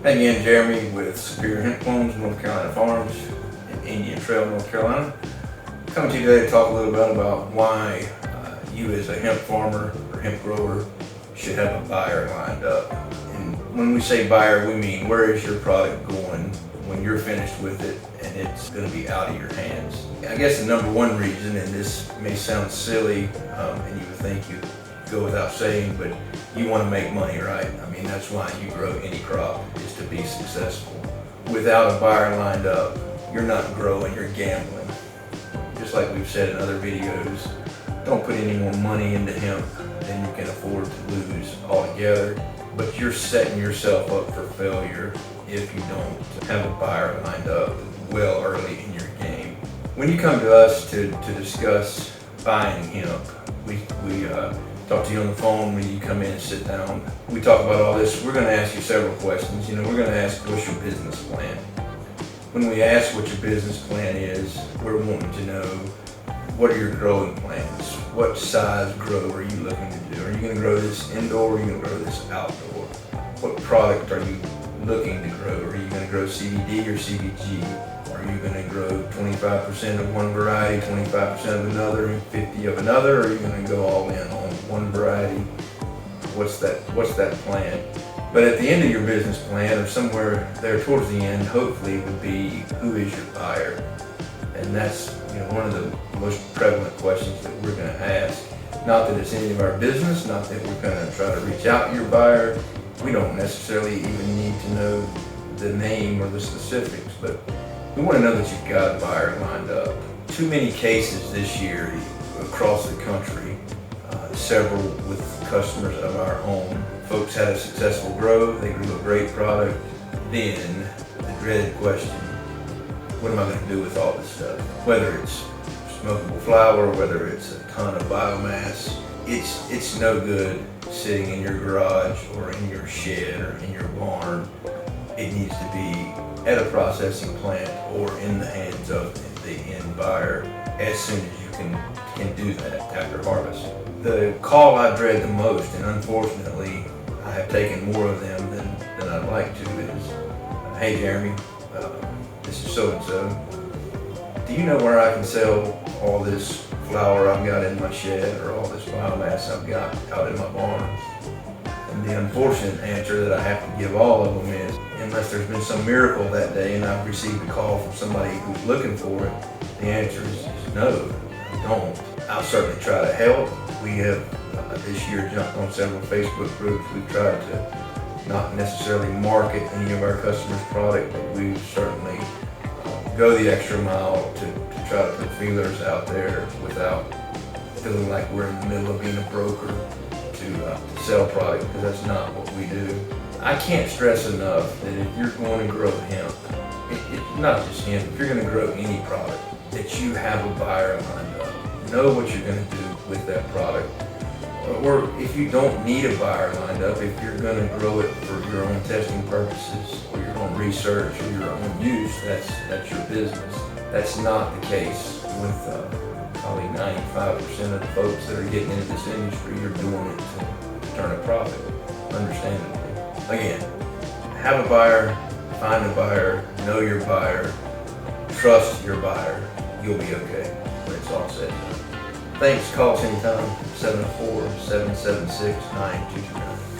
Again, Jeremy with Superior Hemp Clones, North Carolina Farms in Indian Trail, North Carolina. Coming to you today to talk a little bit about why you as a hemp farmer or hemp grower should have a buyer lined up. And when we say buyer, we mean where is your product going when you're finished with it and it's going to be out of your hands. I guess the number one reason, and this may sound silly and you would think you go without saying, but you want to make money, right? I mean, that's why you grow any crop, is to be successful. Without a buyer lined up, you're not growing, you're gambling. Just like we've said in other videos, don't put any more money into hemp than you can afford to lose altogether, but you're setting yourself up for failure if you don't have a buyer lined up well early in your game. When you come to us to discuss buying hemp, we talk to you on the phone when you come in and sit down. We talk about all this. We're going to ask you several questions. We're going to ask, what's your business plan? When we ask what your business plan is, we're wanting to know, what are your growing plans? What size grow are you looking to do? Are you going to grow this indoor or are you going to grow this outdoor? What product are you looking to grow? Are you going to grow CBD or CBG? Are you going to grow 25% of one variety, 25% of another, and 50 of another? Or are you going to go all in on one variety? What's that plan? But at the end of your business plan, or somewhere there towards the end, hopefully would be, who is your buyer? And that's one of the most prevalent questions that we're going to ask. Not that it's any of our business, not that we're going to try to reach out to your buyer. We don't necessarily even need to know the name or the specifics, but we want to know that you've got a buyer lined up. Too many cases this year across the country, several with customers of our own. Folks had a successful grow, they grew a great product, then the dreaded question, what am I going to do with all this stuff? Whether it's smokable flower, whether it's a ton of biomass, it's no good sitting in your garage or in your shed or in your barn. It needs to be at a processing plant or in the hands of the end buyer as soon as you can do that after harvest. The call I dread the most, and unfortunately I have taken more of them than I'd like to, is, hey Jeremy, this is so-and-so. Do you know where I can sell all this flour I've got in my shed or all this biomass I've got out in my barn? And the unfortunate answer that I have to give all of them is, unless there's been some miracle that day and I've received a call from somebody who's looking for it, the answer is no, I don't. I'll certainly try to help. We have this year jumped on several Facebook groups. We've tried to not necessarily market any of our customers' product, but we certainly go the extra mile to try to put feelers out there without feeling like we're in the middle of being a broker to sell product, because that's not what we do. I can't stress enough that if you're going to grow hemp, not just hemp, if you're going to grow any product, that you have a buyer lined up. Know what you're going to do with that product. Or if you don't need a buyer lined up, if you're going to grow it for your own testing purposes or your own research or your own use, that's your business. That's not the case with probably 95% of the folks that are getting into this industry. You're doing it to turn a profit, understandably. Again, have a buyer, find a buyer, know your buyer, trust your buyer. You'll be okay when it's all said and done. Thanks. Call us anytime, 704-776-9229.